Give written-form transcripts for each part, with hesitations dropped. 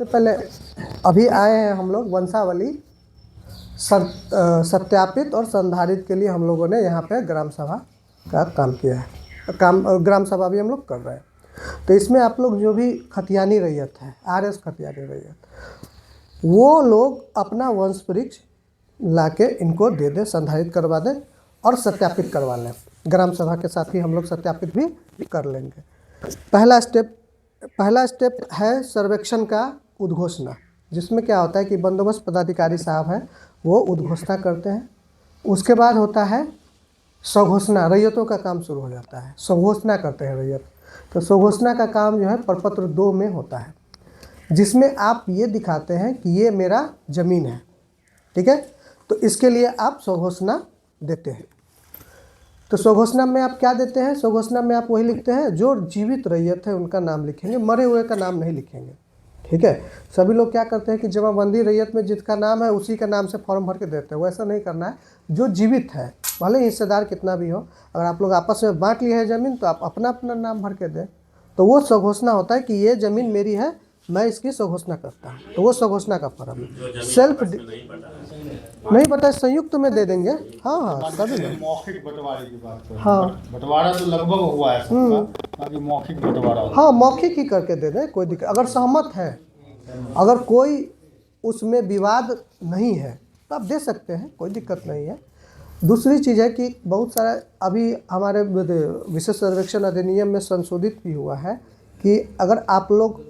सबसे पहले अभी आए हैं हम लोग वंशावली सत्यापित और संधारित के लिए हम लोगों ने यहाँ पे ग्राम सभा का काम किया है। ग्राम सभा भी हम लोग कर रहे हैं। तो इसमें आप लोग जो भी खतियानी रैयत है, RS खतियानी रैयत, वो लोग अपना वंश वृक्ष ला के इनको दे दें, संधारित करवा दें और सत्यापित करवा लें। ग्राम सभा के साथ ही हम लोग सत्यापित भी कर लेंगे। पहला स्टेप है सर्वेक्षण का उद्घोषणा, जिसमें क्या होता है कि बंदोबस्त पदाधिकारी साहब हैं वो उद्घोषणा करते हैं। उसके बाद होता है स्वघोषणा, रैयतों का काम शुरू हो जाता है, स्वघोषणा करते हैं रैयत। तो स्वघोषणा का काम जो है प्रपत्र 2 में होता है, जिसमें आप ये दिखाते हैं कि ये मेरा ज़मीन है, ठीक है। तो इसके लिए आप स्वघोषणा देते हैं। तो स्वघोषणा में आप क्या देते हैं? स्वघोषणा में आप वही लिखते हैं जो जीवित रैयत है उनका नाम लिखेंगे, मरे हुए का नाम नहीं लिखेंगे, ठीक है। सभी लोग क्या करते हैं कि जमाबंदी रैयत में जिसका नाम है उसी का नाम से फॉर्म भर के देते हैं, वैसा नहीं करना है। जो जीवित है, भले हिस्सेदार कितना भी हो, अगर आप लोग आपस में बांट लिए है ज़मीन तो आप अपना अपना नाम भर के दें। तो वो स्वघोषणा होता है कि ये ज़मीन मेरी है, मैं इसकी स्वघोषणा करता हूँ। तो वो स्वघोषणा का फॉर्म है। सेल्फ नहीं पता है, संयुक्त में दे देंगे। हाँ सभी में मौखिक बंटवारे की बात करें। हाँ, बंटवारा तो लगभग हुआ है सबका, बाकी मौखिक बंटवारा। हाँ मौखिक ही करके दे दें, कोई दिक्कत। अगर सहमत है, अगर कोई उसमें विवाद नहीं है तो आप दे सकते हैं, कोई दिक्कत नहीं है। दूसरी चीज़ है कि बहुत सारा अभी हमारे विशेष सर्वेक्षण अधिनियम में संशोधित भी हुआ है कि अगर आप लोग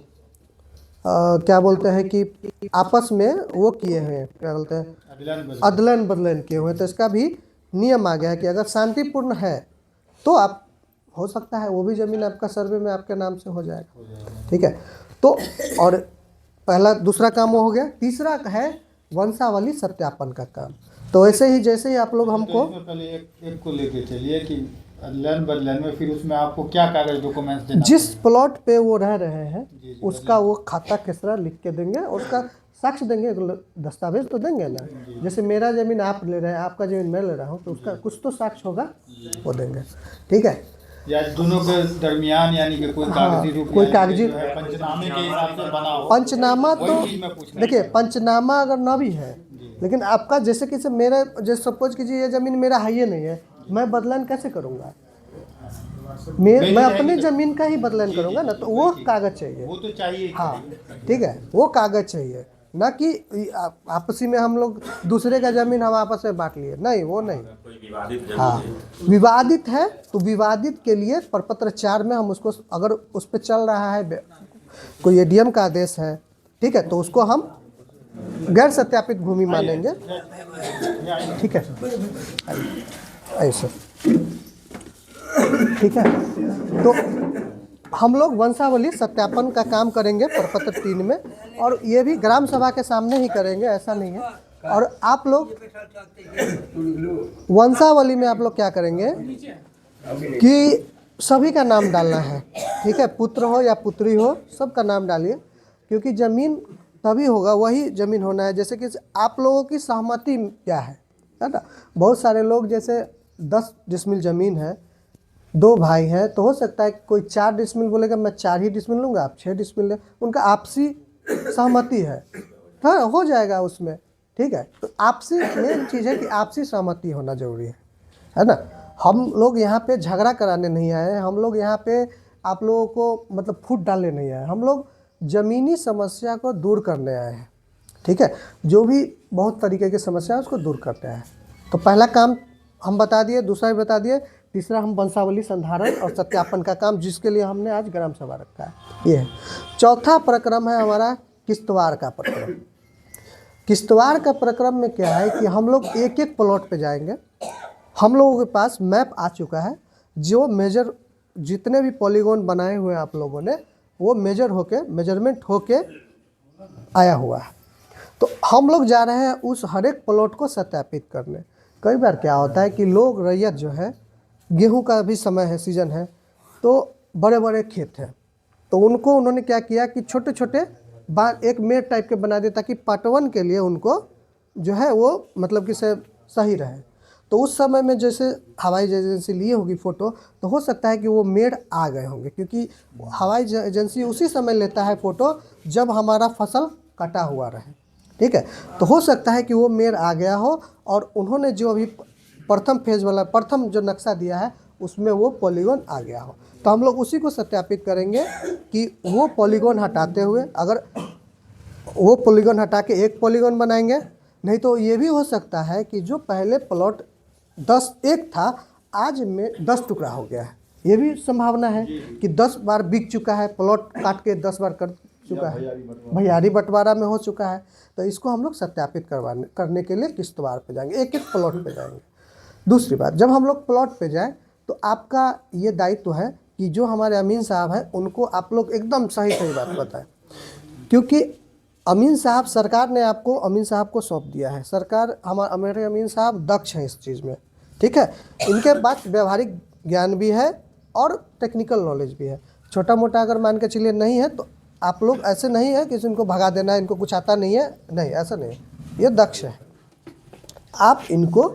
क्या बोलते हैं कि आपस में वो किए हैं, क्या बोलते हैं, अदलन बदलन किए हुए, तो इसका भी नियम आ गया है कि अगर शांतिपूर्ण है तो आप हो सकता है वो भी ज़मीन आपका सर्वे में आपके नाम से हो जाएगा, ठीक है। तो और दूसरा काम वो हो गया। तीसरा है वंशावली सत्यापन का काम। तो ऐसे ही जैसे ही आप लोग हमको पहले एक को लेके चलिए कि अदलन बदलन में फिर उसमें आपको क्या कागज डॉक्यूमेंट्स देना, जिस प्लॉट पे वो रह रहे हैं उसका वो खाता किसरा लिख के देंगे और उसका साक्ष्य देंगे, दस्तावेज तो देंगे ना। जैसे मेरा ज़मीन आप ले रहे हैं, आपका ज़मीन मैं ले रहा हूँ, तो उसका कुछ तो साक्ष्य होगा, वो देंगे, ठीक है। या दोनों के दरमियान यानी कि कोई कागजी रूप, कोई कागजी पंचनामे के हिसाब से बना हो। पंचनामा तो देखिए, पंचनामा अगर ना भी है, लेकिन आपका जैसे कि मेरा, जैसे सपोज कीजिए ये ज़मीन मेरा है ही नहीं है, मैं बदलान कैसे करूँगा? मैं अपनी ज़मीन का ही बदलान करूँगा ना, तो वो कागज़ चाहिए, वो तो चाहिए। हाँ ठीक है, वो कागज़ चाहिए, ना कि आपसी में हम लोग दूसरे का ज़मीन हम आपस में बांट लिए, नहीं, वो नहीं। हाँ, विवादित है तो विवादित के लिए प्रपत्र 4 में हम उसको, अगर उस पर चल रहा है कोई ADM का आदेश है, ठीक है, तो उसको हम गैर सत्यापित भूमि मानेंगे, ठीक है, ऐसे, ठीक है। तो हम लोग वंशावली सत्यापन का काम करेंगे प्रपत्र 3 में, और ये भी ग्राम सभा के सामने ही करेंगे, ऐसा नहीं है। और आप लोग वंशावली में आप लोग क्या करेंगे कि सभी का नाम डालना है, ठीक है, पुत्र हो या पुत्री हो, सबका नाम डालिए, क्योंकि ज़मीन तभी होगा, वही ज़मीन होना है। जैसे कि आप लोगों की सहमति क्या है ना। बहुत सारे लोग जैसे 10 डिसमिल ज़मीन है, 2 भाई हैं, तो हो सकता है कि कोई 4 डिसमिल बोलेगा मैं 4 ही डिसमिल लूँगा, आप 6 डिसमिल लें, उनका आपसी सहमति है, हाँ हो जाएगा उसमें, ठीक है। तो आपसी मेन चीज़ है कि आपसी सहमति होना ज़रूरी है ना। हम लोग यहाँ पे झगड़ा कराने नहीं आए हैं, हम लोग यहाँ पे आप लोगों को मतलब फूट डालने नहीं आए, हम लोग ज़मीनी समस्या को दूर करने आए हैं, ठीक है। जो भी बहुत तरीके की समस्या है उसको दूर करते हैं। तो पहला काम हम बता दिए, दूसरा भी बता दिए, तीसरा हम वंशावली संधारण और सत्यापन का काम, जिसके लिए हमने आज ग्राम सभा रखा है, ये है। चौथा प्रक्रम है हमारा किश्तवाड़ का प्रक्रम। किश्तवाड़ का प्रक्रम में क्या है कि हम लोग एक एक प्लॉट पे जाएंगे। हम लोगों के पास मैप आ चुका है, जो मेजर जितने भी पॉलीगॉन बनाए हुए हैं आप लोगों ने, वो मेजरमेंट होके आया हुआ है। तो हम लोग जा रहे हैं उस हर एक प्लॉट को सत्यापित करने। कई बार क्या होता है कि लोग रैयत जो है, गेहूं का भी समय है, सीजन है, तो बड़े बड़े खेत हैं, तो उनको उन्होंने क्या किया कि छोटे छोटे एक मेड़ टाइप के बना दिया, ताकि पटवन के लिए उनको जो है वो मतलब कि सही रहे। तो उस समय में जैसे हवाई एजेंसी लिए होगी फ़ोटो, तो हो सकता है कि वो मेढ़ आ गए होंगे, क्योंकि हवाई एजेंसी उसी समय लेता है फ़ोटो जब हमारा फसल कटा हुआ रहे। ठीक है, तो हो सकता है कि वो मेढ़ आ गया हो और उन्होंने जो अभी प्रथम फेज़ वाला प्रथम जो नक्शा दिया है उसमें वो पॉलीगॉन आ गया हो। तो हम लोग उसी को सत्यापित करेंगे कि वो पॉलीगॉन हटाते हुए, अगर वो पॉलीगॉन हटा के एक पॉलीगॉन बनाएंगे, नहीं तो ये भी हो सकता है कि जो पहले प्लॉट 10 एक था आज में 10 टुकड़ा हो गया है। ये भी संभावना है कि 10 बार बिक चुका है, प्लॉट काट के 10 बार कर चुका है, भैयारी बंटवारा में हो चुका है। तो इसको हम लोग सत्यापित करने के लिए किश्तवार पे जाएंगे, एक एक प्लॉट पे जाएंगे। दूसरी बात, जब हम लोग प्लॉट पे जाएं तो आपका ये दायित्व है कि जो हमारे अमीन साहब हैं उनको आप लोग एकदम सही सही बात बताएं, क्योंकि अमीन साहब, सरकार ने आपको अमीन साहब को सौंप दिया है। सरकार, हमारे अमीन साहब दक्ष हैं इस चीज़ में। ठीक है, इनके पास व्यवहारिक ज्ञान भी है और टेक्निकल नॉलेज भी है। छोटा मोटा अगर मान के चलिए नहीं है तो आप लोग ऐसे नहीं है कि इनको भगा देना है, इनको कुछ आता नहीं है, नहीं ऐसा नहीं, ये दक्ष है। आप इनको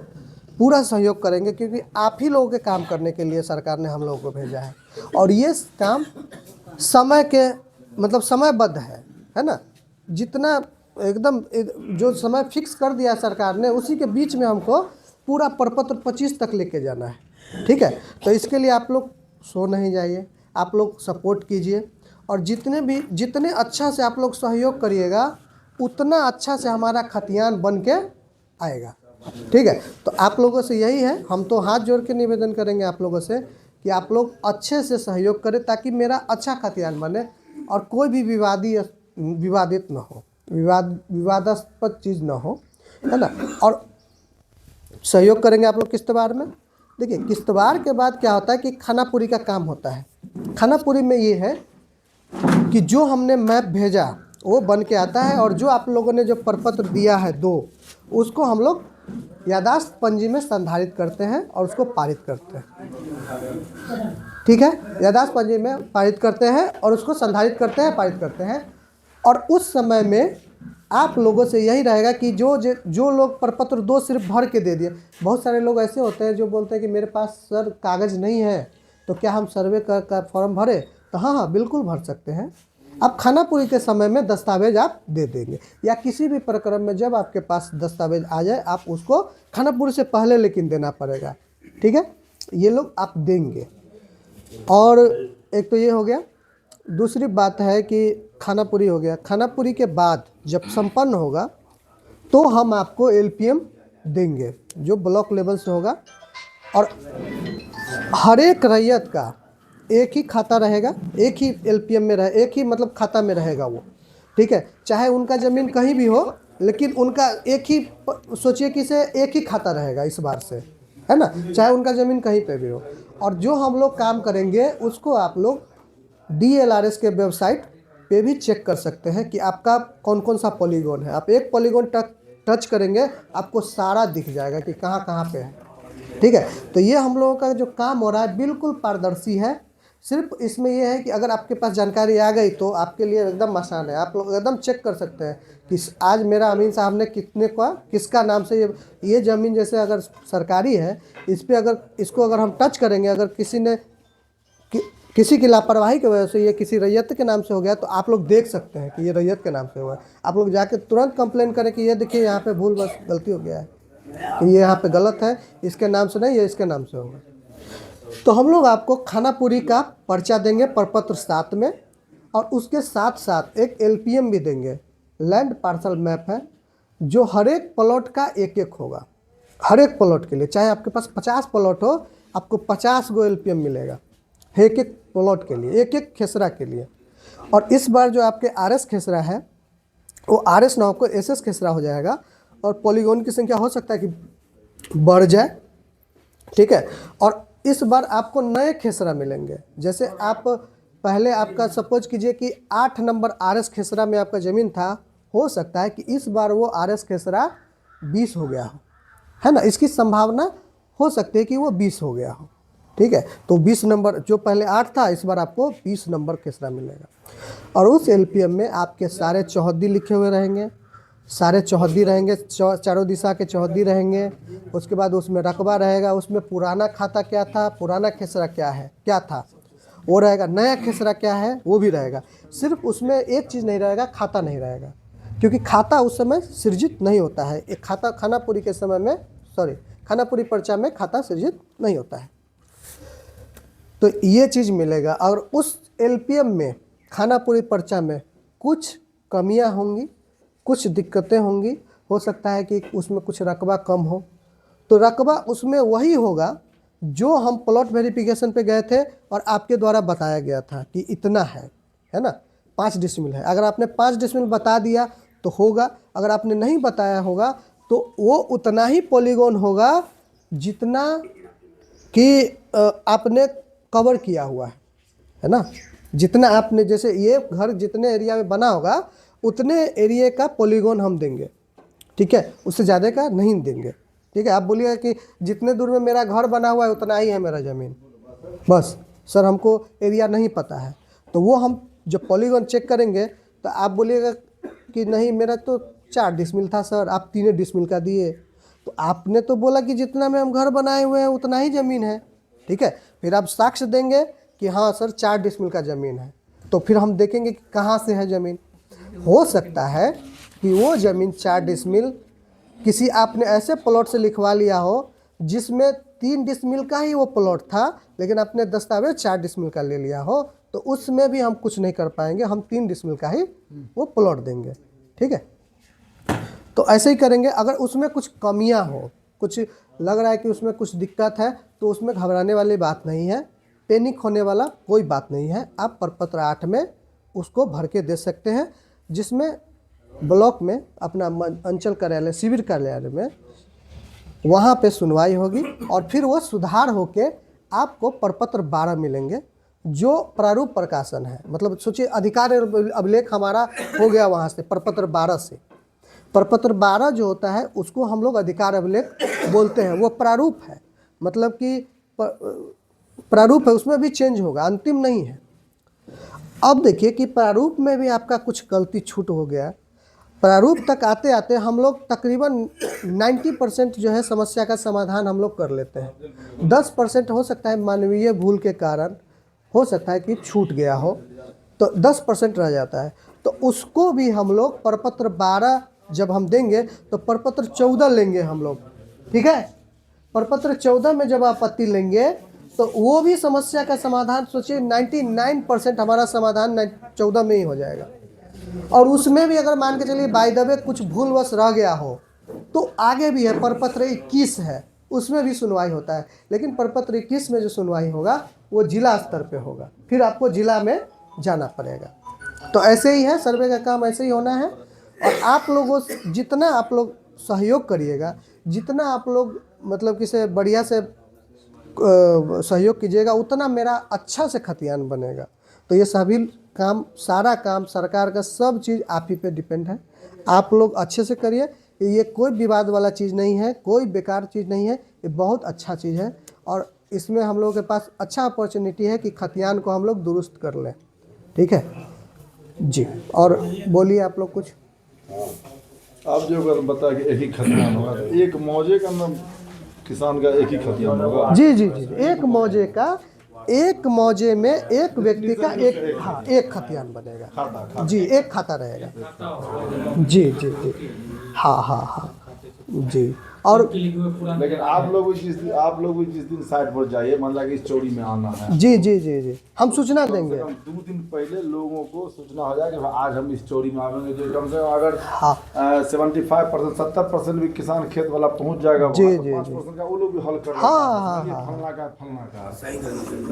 पूरा सहयोग करेंगे क्योंकि आप ही लोगों के काम करने के लिए सरकार ने हम लोगों को भेजा है। और ये काम समय के मतलब समयबद्ध है ना। जितना एकदम जो समय फिक्स कर दिया सरकार ने उसी के बीच में हमको पूरा प्रपत्र 25 तक लेके जाना है। ठीक है, तो इसके लिए आप लोग सो नहीं जाइए, आप लोग सपोर्ट कीजिए और जितने अच्छा से आप लोग सहयोग करिएगा उतना अच्छा से हमारा खतियान बन के आएगा। ठीक है, तो आप लोगों से यही है, हम तो हाथ जोड़ के निवेदन करेंगे आप लोगों से कि आप लोग अच्छे से सहयोग करें ताकि मेरा अच्छा खतियान बने और कोई भी विवादित ना हो, विवादास्पद चीज़ ना हो, है ना। और सहयोग करेंगे आप लोग किश्तवार में। देखिए, किश्तवार के बाद क्या होता है कि खानापुरी का काम होता है। खानापुरी में ये है कि जो हमने मैप भेजा वो बन के आता है और जो आप लोगों ने जो प्रपत्र दिया है 2, उसको हम लोग यादाश्त पंजी में संधारित करते हैं और उसको पारित करते हैं। ठीक है, यादाश्त पंजी में पारित करते हैं और उसको संधारित करते हैं, पारित करते हैं। और उस समय में आप लोगों से यही रहेगा कि जो लोग प्रपत्र 2 सिर्फ भर के दे दिए, बहुत सारे लोग ऐसे होते हैं जो बोलते हैं कि मेरे पास सर कागज़ नहीं है तो क्या हम सर्वे का फॉर्म भरें, तो हाँ बिल्कुल भर सकते हैं। अब खानापुरी के समय में दस्तावेज आप दे देंगे या किसी भी प्रक्रम में जब आपके पास दस्तावेज आ जाए आप उसको खानापुरी से पहले लेकिन देना पड़ेगा। ठीक है, ये लोग आप देंगे। और एक तो ये हो गया। दूसरी बात है कि खानापुरी हो गया, खानापुरी के बाद जब संपन्न होगा तो हम आपको LPM देंगे जो ब्लॉक लेवल से होगा। और हर एक रैयत का एक ही खाता रहेगा, एक ही LPM में रहे, एक ही मतलब खाता में रहेगा वो। ठीक है, चाहे उनका ज़मीन कहीं भी हो लेकिन उनका एक ही, सोचिए कि से एक ही खाता रहेगा इस बार से, है ना, चाहे उनका ज़मीन कहीं पे भी हो। और जो हम लोग काम करेंगे उसको आप लोग DLRS के वेबसाइट पे भी चेक कर सकते हैं कि आपका कौन कौन सा पॉलीगॉन है। आप एक पॉलीगॉन टच करेंगे आपको सारा दिख जाएगा कि कहाँ कहाँ पे है। ठीक है, तो ये हम लोगों का जो काम हो रहा है बिल्कुल पारदर्शी है। सिर्फ इसमें यह है कि अगर आपके पास जानकारी आ गई तो आपके लिए एकदम आसान है, आप लोग एकदम चेक कर सकते हैं कि आज मेरा अमीन साहब ने कितने का किसका नाम से ये ज़मीन जैसे अगर सरकारी है इस पर अगर इसको अगर हम टच करेंगे, अगर किसी की लापरवाही की वजह से ये किसी रैयत के नाम से हो गया तो आप लोग देख सकते हैं कि ये रैयत के नाम से हुआ है। आप लोग जाके तुरंत कंप्लेन करें कि ये देखिए यहाँ पे भूल बस गलती हो गया है, कि ये यहाँ पे गलत है, इसके नाम से नहीं, ये इसके नाम से होगा। तो हम लोग आपको खानापुरी का पर्चा देंगे प्रपत्र 7 में और उसके साथ साथ एक LPM भी देंगे, लैंड पार्सल मैप है, जो हर एक प्लॉट का एक एक होगा। हर एक प्लॉट के लिए, चाहे आपके पास 50 प्लॉट हो, आपको 50 गो LPM मिलेगा एक एक प्लॉट के लिए, एक एक खेसरा के लिए। और इस बार जो आपके RS खेसरा है वो RS ना होकर SS खेसरा हो जाएगा और पॉलीगॉन की संख्या हो सकता है कि बढ़ जाए। ठीक है, और इस बार आपको नए खेसरा मिलेंगे। जैसे आप पहले आपका सपोज कीजिए कि 8 नंबर RS खेसरा में आपका ज़मीन था, हो सकता है कि इस बार वो RS खेसरा 20 हो गया हो, है ना, इसकी संभावना हो सकती है कि वो 20 हो गया हो। ठीक है, तो 20 नंबर जो पहले 8 था इस बार आपको 20 नंबर खेसरा मिलेगा। और उस LPM में आपके सारे चौहद्दी लिखे हुए रहेंगे, सारे चौहद्दी रहेंगे, चारों दिशा के चौहद्दी रहेंगे। उसके बाद उसमें रकबा रहेगा, उसमें पुराना खाता क्या था, पुराना खेसरा क्या था वो रहेगा, नया खेसरा क्या है वो भी रहेगा। सिर्फ उसमें एक चीज़ नहीं रहेगा, खाता नहीं रहेगा, क्योंकि खाता उस समय सृजित नहीं होता है। एक खाता खानापुरी के समय में, खानापुरी पर्चा में खाता सृजित नहीं होता है। तो ये चीज़ मिलेगा। और उस एलपीएम में, खानापुरी पर्चा में कुछ कमियां होंगी, कुछ दिक्कतें होंगी। हो सकता है कि उसमें कुछ रकबा कम हो, तो रकबा उसमें वही होगा जो हम प्लॉट वेरिफिकेशन पे गए थे और आपके द्वारा बताया गया था कि इतना है ना, 5 डिसमिल है। अगर आपने 5 डिसमिल बता दिया तो होगा, अगर आपने नहीं बताया होगा तो वो उतना ही पॉलीगॉन होगा जितना कि आपने कवर किया हुआ है ना। जितना आपने, जैसे ये घर जितने एरिया में बना होगा उतने एरिया का पॉलीगॉन हम देंगे, ठीक है, उससे ज़्यादा का नहीं देंगे, ठीक है। आप बोलिएगा कि जितने दूर में मेरा घर बना हुआ है उतना ही है मेरा ज़मीन, बस सर हमको एरिया नहीं पता है, तो वो हम जब पॉलीगॉन चेक करेंगे तो आप बोलिएगा कि नहीं मेरा तो 4 डिसमिल था सर, आप 3 डिसमिल का दिए। तो आपने तो बोला कि जितना में हम घर बनाए हुए हैं उतना ही ज़मीन है, ठीक है। फिर आप साक्ष्य देंगे कि हाँ सर 4 डिसमिल का ज़मीन है, तो फिर हम देखेंगे कि कहाँ से है ज़मीन। हो सकता है कि वो ज़मीन 4 डिसमिल किसी आपने ऐसे प्लॉट से लिखवा लिया हो जिसमें 3 डिसमिल का ही वो प्लॉट था, लेकिन आपने दस्तावेज 4 डिसमिल का ले लिया हो, तो उसमें भी हम कुछ नहीं कर पाएंगे, हम 3 डिसमिल का ही वो प्लॉट देंगे, ठीक है। तो ऐसे ही करेंगे। अगर उसमें कुछ कमियां हो, कुछ लग रहा है कि उसमें कुछ दिक्कत है, तो उसमें घबराने वाली बात नहीं है, पैनिक होने वाला कोई बात नहीं है। आप प्रपत्र 8 में उसको भर के दे सकते हैं, जिसमें ब्लॉक में अपना अंचल कार्यालय, शिविर कार्यालय में वहाँ पे सुनवाई होगी और फिर वो सुधार होके आपको प्रपत्र 12 मिलेंगे, जो प्रारूप प्रकाशन है। मतलब सोचिए अधिकार अभिलेख हमारा हो गया वहाँ से प्रपत्र 12 से। प्रपत्र 12 जो होता है उसको हम लोग अधिकार अभिलेख बोलते हैं, वो प्रारूप है, मतलब कि प्रारूप है, उसमें भी चेंज होगा, अंतिम नहीं है। अब देखिए कि प्रारूप में भी आपका कुछ गलती छूट हो गया। प्रारूप तक आते आते हम लोग तकरीबन 90% जो है समस्या का समाधान हम लोग कर लेते हैं। 10% हो सकता है मानवीय भूल के कारण हो सकता है कि छूट गया हो, तो 10% रह जाता है। तो उसको भी हम लोग प्रपत्र 12 जब हम देंगे तो प्रपत्र 14 लेंगे हम लोग, ठीक है। प्रपत्र 14 में जब आपत्ति लेंगे तो वो भी समस्या का समाधान, सोचिए 99% हमारा समाधान 14 में ही हो जाएगा। और उसमें भी अगर मान के चलिए बाय द वे कुछ भूलवश रह गया हो तो आगे भी है, प्रपत्र 21 है, उसमें भी सुनवाई होता है। लेकिन प्रपत्र 21 में जो सुनवाई होगा वो जिला स्तर पे होगा, फिर आपको जिला में जाना पड़ेगा। तो ऐसे ही है, सर्वे का काम ऐसे ही होना है। और आप लोगों से जितना आप लोग सहयोग करिएगा, जितना आप लोग मतलब किसी बढ़िया से सहयोग कीजिएगा, उतना मेरा अच्छा से खतियान बनेगा। तो ये सभी काम, सारा काम सरकार का सब चीज़ आप ही पे डिपेंड है। आप लोग अच्छे से करिए, ये कोई विवाद वाला चीज़ नहीं है, कोई बेकार चीज़ नहीं है, ये बहुत अच्छा चीज़ है। और इसमें हम लोगों के पास अच्छा अपॉर्चुनिटी है कि खतियान को हम लोग दुरुस्त कर लें, ठीक है जी। और बोलिए आप लोग कुछ। आप जो अगर बता कि एक ही खतियान होगा, तो एक मौजे का नाम किसान का एक ही खतियान होगा? जी जी जी, एक मौजे का, एक मौजे में एक व्यक्ति का एक, हाँ एक खतियान बनेगा, खाता जी एक खाता रहेगा, जी जी जी, हाँ हाँ हाँ जी। और लेकिन आप लोग भी जिस दिन साइट पर जाइए, मान ला कि इस चौड़ी में आना है, जी जी जी जी, हम सूचना देंगे। 2 दिन पहले लोगों को सूचना हो जाए कि आज हम इस चौड़ी में आवेंगे। जो कम से कम अगर हाँ 75% 70% भी किसान खेत वाला पहुंच जाएगा, जी, वहाँ, जी, तो 5% का वो लोग भी हल कर हाँ, लेते हैं। हाँ, ये हाँ। फलना का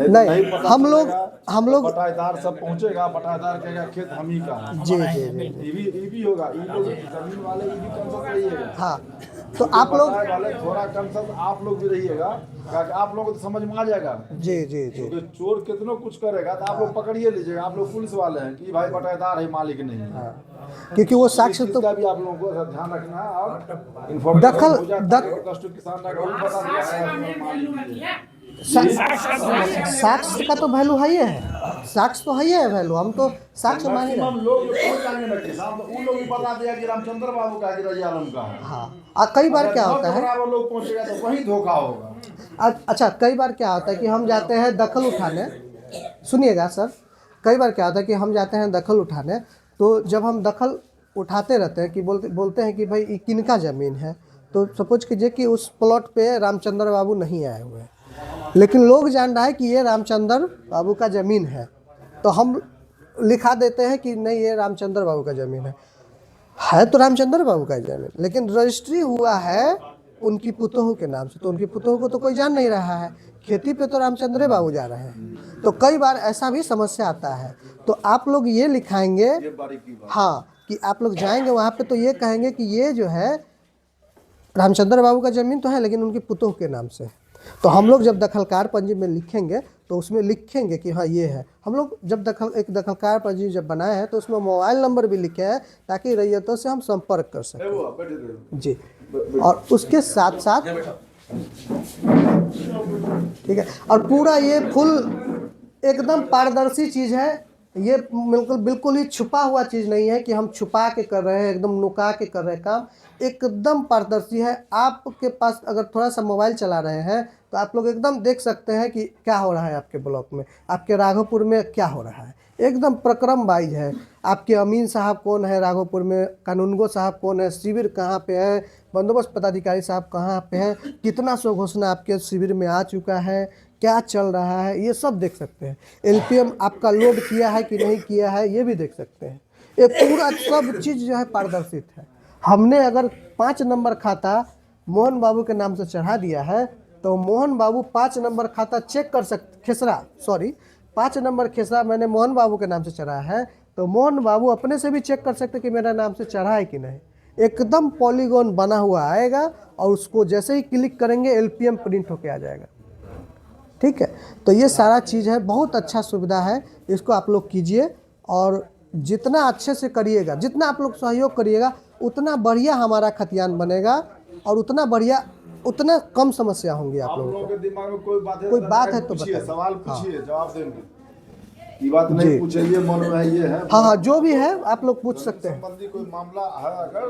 नहीं, पता हम चलेगा, लोग बटाईदार सब पहुंचेगा, बटाईदार कहेगा खेत हम ही का है। जी जी जी, ये भी होगा, ये लोग जमीन वाले ये भी कंसल्ट रहिएगा। हाँ तो आप लोग, बताए वाले थोड़ा कंसल्ट आप लोग भी रहिएगा, क्योंकि आप लोगों को तो समझ में आ जाएगा। जी जी जी, तो चोर कितनों कुछ करेगा तो आप लोग पकड़िए लीजिएगा। आप लोग पुलिस वाले हैं कि भाई बटाईदार है, मालिक नहीं है। क्योंकि वो साक्ष्य तो इसका भी आप लोगों को ध्यान रखना है। और इन्फॉर्मेशन हो जाए ताकि कष्ट किसान ना को भी बता दिया। साक्ष्य का तो वैल्यू है ही है, साक्ष्य तो है ही है वैल्यू, हम तो साक्ष्य मान ही रहे हैं। मैक्सिमम लोग जो पहुंच जाएंगे ना किसान, तो उन लोग भी बता दिया कि रामचंद्र बाबू का कि रजी आलम का है। हाँ, कई बार क्या होता है, बराबर लोग पहुंचेगा तो वही धोखा होगा। अच्छा कई बार क्या होता है कि हम जाते हैं दखल उठाने, सुनिएगा सर, कई बार क्या होता है कि हम जाते हैं दखल उठाने, तो जब हम दखल उठाते रहते हैं कि बोलते हैं कि भाई ये किनका ज़मीन है, तो सपोज कीजिए कि उस प्लॉट पे रामचंद्र बाबू नहीं आए हुए हैं, लेकिन लोग जान रहा है कि ये रामचंद्र बाबू का ज़मीन है, तो हम लिखा देते हैं कि नहीं ये रामचंद्र बाबू का ज़मीन है तो रामचंद्र बाबू का ज़मीन, लेकिन रजिस्ट्री हुआ है उनकी पुतोहू के नाम से, तो उनकी पुतोहू को तो कोई जान नहीं रहा है, खेती पे तो रामचंद्र बाबू जा रहे हैं, तो कई बार ऐसा भी समस्या आता है। तो आप लोग ये लिखाएंगे, हाँ, कि आप लोग जाएंगे वहाँ पे तो ये कहेंगे कि ये जो है रामचंद्र बाबू का ज़मीन तो है लेकिन उनकी पुतोहू के नाम से। तो हम लोग जब दखलकार पंजी में लिखेंगे तो उसमें लिखेंगे कि हाँ ये है। हम लोग जब एक दखलकार पंजी जब बनाए हैं तो उसमें मोबाइल नंबर भी लिखे हैं ताकि रैयतों से हम संपर्क कर सकें जी। और उसके साथ साथ ठीक है, और पूरा ये फुल एकदम पारदर्शी चीज़ है, ये बिल्कुल ही छुपा हुआ चीज़ नहीं है कि हम छुपा के कर रहे हैं, एकदम नुका के कर रहे हैं काम, एकदम पारदर्शी है। आपके पास अगर थोड़ा सा मोबाइल चला रहे हैं तो आप लोग एकदम देख सकते हैं कि क्या हो रहा है आपके ब्लॉक में, आपके राघोपुर में क्या हो रहा है, एकदम प्रक्रम वाइज है। आपके अमीन साहब कौन है राघोपुर में, कानूनगो साहब कौन है, शिविर कहाँ पे है, बंदोबस्त पदाधिकारी साहब कहाँ पे हैं, कितना सौ घोषणा आपके शिविर में आ चुका है, क्या चल रहा है, ये सब देख सकते हैं। एलपीएम आपका लोड किया है कि नहीं किया है ये भी देख सकते हैं। ये पूरा सब चीज़ जो है पारदर्शित है। हमने अगर 5 नंबर खाता मोहन बाबू के नाम से चढ़ा दिया है तो मोहन बाबू 5 नंबर खाता चेक कर सकते, खेसरा 5 नंबर खेसरा मैंने मोहन बाबू के नाम से चढ़ा है तो मोहन बाबू अपने से भी चेक कर सकते कि मेरा नाम से चढ़ा है कि नहीं। एकदम पॉलीगॉन बना हुआ आएगा और उसको जैसे ही क्लिक करेंगे एलपीएम प्रिंट होके आ जाएगा। ठीक है, तो ये सारा चीज़ है, बहुत अच्छा सुविधा है, इसको आप लोग कीजिए और जितना अच्छे से करिएगा, जितना आप लोग सहयोग करिएगा उतना बढ़िया हमारा खतियान बनेगा और उतना बढ़िया, उतना कम समस्या होंगी आप लोगों के दिमाग में कोई बात है तो पूछिए, बताइए, सवाल पूछिए, जवाब देंगे। ये बात नहीं पूछे, ये मन में है, ये है। हाँ, जो भी है आप लोग पूछ सकते हैं। संबंधी कोई मामला है अगर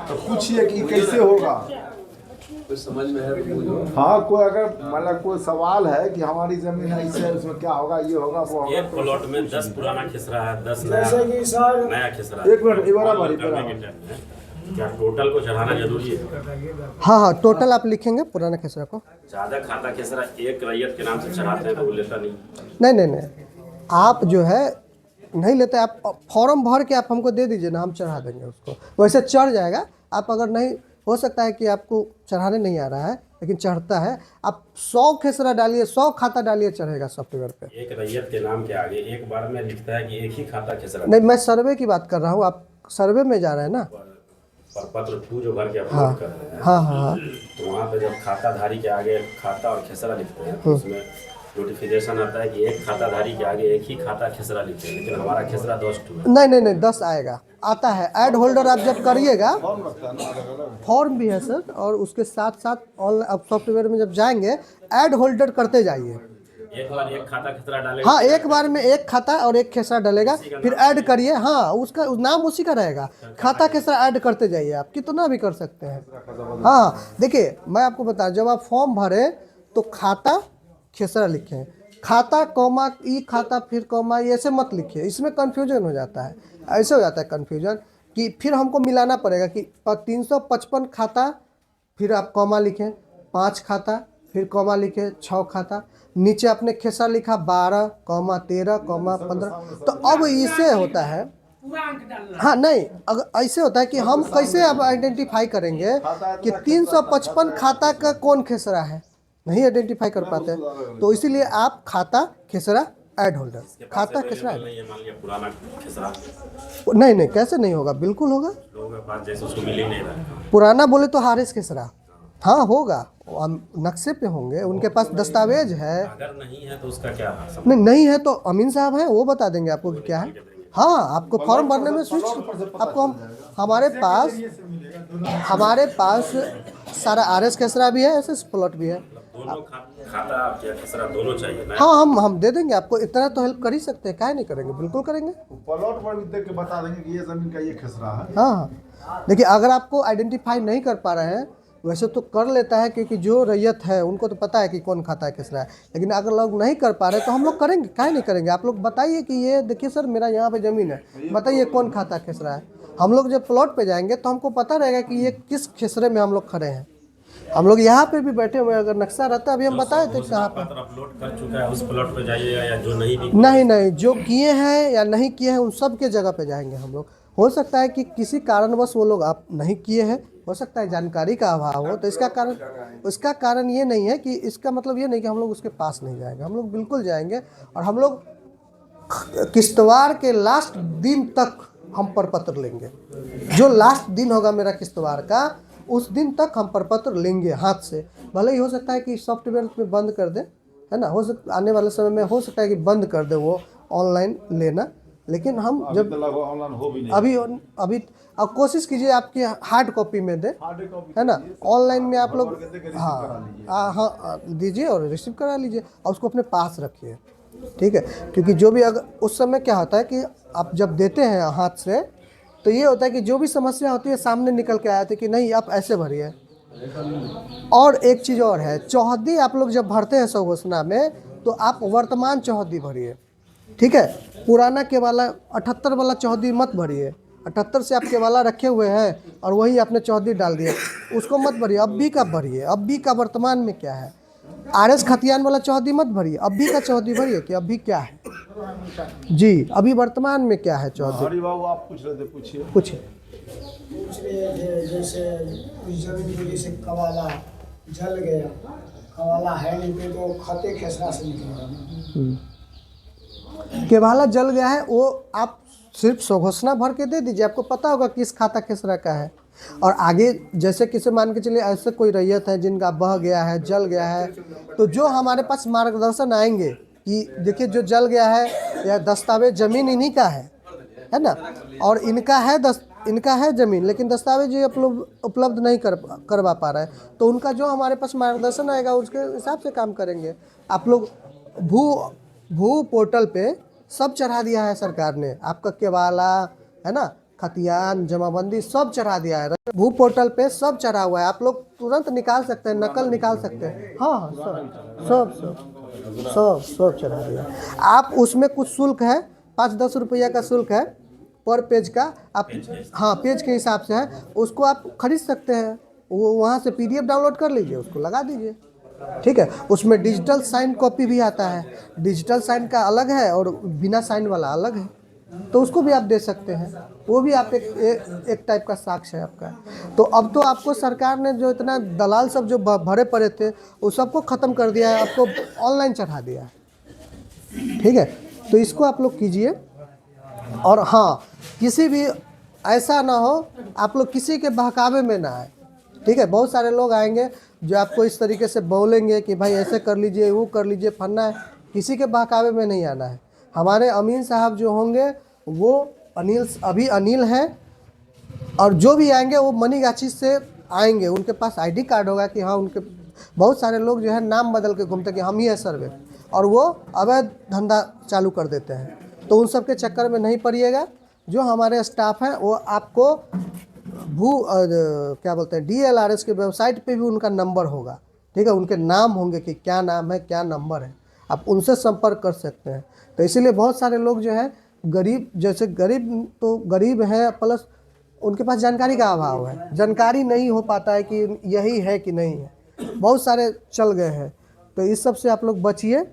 तो पूछिए कि कैसे होगा, कुछ समझ में है। हाँ, कोई अगर मतलब कोई सवाल है कि हमारी जमीन है इससे उसमें क्या होगा, ये होगा वो होगा। एक प्लॉट में 10 पुराना खिसरा है, 10 नया खिसरा है। एक मिनट, बराबर क्या टोटल को चढ़ाना जरूरी है? हाँ, टोटल आप लिखेंगे पुराना खेसरा को। ज्यादा खाता खिसरा एक रैयत के नाम से चढ़ाते हैं तो वो लेता नहीं। नहीं, आप जो है नहीं लेते, आप फॉर्म भर के आप हमको दे दीजिए ना, हम चढ़ा देंगे उसको, वैसे चढ़ जाएगा। आप अगर नहीं, हो सकता है कि आपको चढ़ाने नहीं आ रहा है लेकिन चढ़ता है, आप 100 खेसरा डालिए, 100 खाता डालिए, चढ़ेगा सॉफ्टवेयर पे। एक रैयत के नाम के आगे एक बार में लिखता है कि एक ही खाता खिसरा। नहीं, मैं सर्वे की बात कर रहा हूँ, आप सर्वे में जा रहे हैं ना, पर पत्र टू जो भर के अपलोड कर रहे हैं, हाँ, तो वहाँ पे जब खाताधारी के आगे खाता और खिसरा लिखते हैं तो उसमें नोटिफिकेशन आता है कि एक खाताधारी के आगे एक ही खाता खिसरा लिखते हैं, लेकिन हमारा खिसरा 10 है। नहीं 10 आएगा, आता है। ऐड होल्डर आप जब करिएगा, फॉर्म भी है सर, और उसके साथ साथ ऑनलाइन आप सॉफ्टवेयर में जब जाएंगे ऐड होल्डर करते जाइए। एक बार एक खाता खिसरा डालेगा, हाँ, एक बार में एक खाता और एक खेसरा डलेगा, फिर ऐड करिए। हाँ, उसका नाम उसी का रहेगा, खाता खेसरा ऐड करते जाइए, आप कितना भी कर सकते हैं। हाँ, देखिए मैं आपको बता, जब आप फॉर्म भरें तो खाता खेसरा लिखें, खाता कॉमा ई खाता फिर कॉमा, ये ऐसे मत लिखिए, इसमें कन्फ्यूजन हो जाता है। ऐसे हो जाता है कन्फ्यूजन कि फिर हमको मिलाना पड़ेगा कि 355 खाता, फिर आप कॉमा लिखें, 5 खाता, फिर कॉमा लिखें, 6 खाता, नीचे आपने खेसरा लिखा 12, 13, 15। तो अब इससे होता है, हाँ नहीं, अगर ऐसे होता है कि हम कैसे अब आइडेंटिफाई करेंगे कि 355 खाता का कौन खेसरा है, नहीं आइडेंटिफाई कर पाते हैं। तो इसीलिए आप खाता खेसरा ऐड होल्डर, खाता खेसरा ऐड, ये मान लिया पुराना खिसरा, नहीं कैसे नहीं होगा, बिल्कुल होगा। लोगों के पास जैसे उसको मिल ही नहीं रहा। पुराना बोले तो हारिस खेसरा, हाँ होगा, नक्शे पे होंगे, उनके पास दस्तावेज है। अगर नहीं है तो उसका क्या है? नहीं है तो अमीन साहब हैं, वो बता देंगे आपको कि क्या है। हाँ, आपको फॉर्म भरने में स्विच, आपको हमारे पास सारा आरएस खेसरा भी है, एसएस प्लॉट भी है। दोनों खाता या खसरा दोनों चाहिए ना? हाँ, हम दे देंगे आपको, इतना तो हेल्प कर ही सकते हैं, काहे नहीं करेंगे, बिल्कुल करेंगे। प्लॉट पर भी देख के बता देंगे कि ये जमीन का ये खसरा है। हाँ, देखिए अगर आपको आइडेंटिफाई नहीं कर पा रहे हैं, वैसे तो कर लेता है क्योंकि जो रैयत है उनको तो पता है कि कौन खाता है किसरा है, लेकिन अगर लोग नहीं कर पा रहे तो हम लोग करेंगे, काहे नहीं करेंगे। आप लोग बताइए कि ये देखिए सर मेरा यहाँ पे ज़मीन है, बताइए कौन खाता खिसरा है। हम लोग जब प्लॉट पे जाएंगे तो हमको पता रहेगा कि ये किस खिसरे में हम लोग खड़े हैं। हम लोग यहाँ पे भी बैठे हुए, अगर नक्शा रहता अभी हम बताए थे कहाँ पे। अपलोड कर चुका है उस प्लॉट पे जाइएगा, या जो नहीं भी नहीं, जो किए हैं या नहीं किए हैं उन सब के जगह पे जाएंगे हम लोग। हो सकता है कि किसी कारणवश वो लोग आप नहीं किए हैं, हो सकता है जानकारी का अभाव हो, तो इसका कारण ये नहीं है कि, इसका मतलब ये नहीं कि हम लोग उसके पास नहीं जाएंगे, हम लोग बिल्कुल जाएंगे। और हम लोग किश्तवाड़ के लास्ट दिन तक हम प्रपत्र लेंगे। जो लास्ट दिन होगा मेरा किश्तवाड़ का, उस दिन तक हम प्रपत्र लेंगे हाथ से। भले ही हो सकता है कि सॉफ्टवेयर में बंद कर दे, है ना, हो सकता आने वाले समय में हो सकता है कि बंद कर दे वो ऑनलाइन लेना, लेकिन हम जब ऑनलाइन हो भी नहीं, अभी अब कोशिश कीजिए आपकी हार्ड कॉपी में दे, है ना, ऑनलाइन में आप लोग हाँ दीजिए और रिसीव करा लीजिए और उसको अपने पास रखिए, ठीक है। क्योंकि जो भी अगर उस समय क्या होता है कि आप जब देते हैं हाथ से, तो ये होता है कि जो भी समस्या होती है सामने निकल के आया था कि नहीं आप ऐसे भरिए। और एक चीज़ और है, चौहद्दी आप लोग जब भरते हैं स्वघोषणा में, तो आप वर्तमान चौहद्दी भरिए, ठीक है। पुराना केवाला 78 वाला चौहद्दी मत भरिए। 78 से आप केवाला रखे हुए हैं और वही आपने चौहद्दी डाल दिए, उसको मत भरिए। अभी का भरिए, अभी का वर्तमान में क्या है। RS खतियान वाला चौहद्दी मत भरिए, अभी का चौहद्दी भरिए कि अभी क्या है जी, अभी वर्तमान में क्या है चौहद्दी। हरि बाबू आप पूछ रहे थे, पूछिए। पूछ रहे थे जैसे उस जमीन को जैसे कवाला जल गया, कवाला है नहीं पे तो खते खसरा से निकलेगा। केवाला जल गया है, वो आप सिर्फ स्वघोषणा भर के दे दीजिए, आपको पता होगा किस खाता खिसरा का है। और आगे जैसे किसे मान के चलिए ऐसे कोई रैयत है जिनका बह गया है, जल गया है, तो जो हमारे पास मार्गदर्शन आएंगे कि देखिए जो जल गया है या दस्तावेज ज़मीन इन्हीं का है ना, और इनका है ज़मीन, लेकिन दस्तावेज ये उपलब्ध नहीं करवा पा रहा है, तो उनका जो हमारे पास मार्गदर्शन आएगा उसके हिसाब से काम करेंगे। आप लोग भू पोर्टल पे सब चढ़ा दिया है सरकार ने, आपका केवाला है ना, खतियान, जमाबंदी सब चढ़ा दिया है। भू पोर्टल पे सब चढ़ा हुआ है, आप लोग तुरंत निकाल सकते हैं, नकल निकाल सकते हैं। हाँ, सब चढ़ा दिया। आप उसमें कुछ शुल्क है, 5-10 रुपया का शुल्क है पर पेज का, आप हाँ पेज के हिसाब से है, उसको आप खरीद सकते हैं। वो वहाँ से PDF डाउनलोड कर लीजिए, उसको लगा दीजिए, ठीक है। उसमें डिजिटल साइन कॉपी भी आता है, डिजिटल साइन का अलग है और बिना साइन वाला अलग है, तो उसको भी आप दे सकते हैं। वो भी आप एक टाइप का साक्ष्य है आपका। तो अब तो आपको सरकार ने जो इतना दलाल सब जो भरे पड़े थे वो सबको ख़त्म कर दिया है, आपको ऑनलाइन चढ़ा दिया है, ठीक है। तो इसको आप लोग कीजिए। और हाँ, किसी भी ऐसा ना हो आप लोग किसी के बहकावे में ना आए, ठीक है। बहुत सारे लोग आएंगे जो आपको इस तरीके से बोलेंगे कि भाई ऐसे कर लीजिए, वो कर लीजिए, फन्ना है। किसी के बहकावे में नहीं आना है। हमारे अमीन साहब जो होंगे वो अभी अनिल हैं, और जो भी आएंगे वो मनीगाछी से आएंगे, उनके पास ID कार्ड होगा कि हाँ उनके। बहुत सारे लोग जो है नाम बदल के घूमते कि हम ही है सर्वे, और वो अवैध धंधा चालू कर देते हैं। तो उन सब के चक्कर में नहीं पड़िएगा। जो हमारे स्टाफ हैं वो आपको क्या बोलते हैं DLRS के वेबसाइट पे भी उनका नंबर होगा, ठीक है। उनके नाम होंगे कि क्या नाम है, क्या नंबर है, आप उनसे संपर्क कर सकते हैं। तो इसीलिए बहुत सारे लोग जो है गरीब, जैसे गरीब हैं, प्लस उनके पास जानकारी का अभाव है, जानकारी नहीं हो पाता है कि यही है कि नहीं है, बहुत सारे चल गए हैं। तो इस सब से आप लोग बचिए,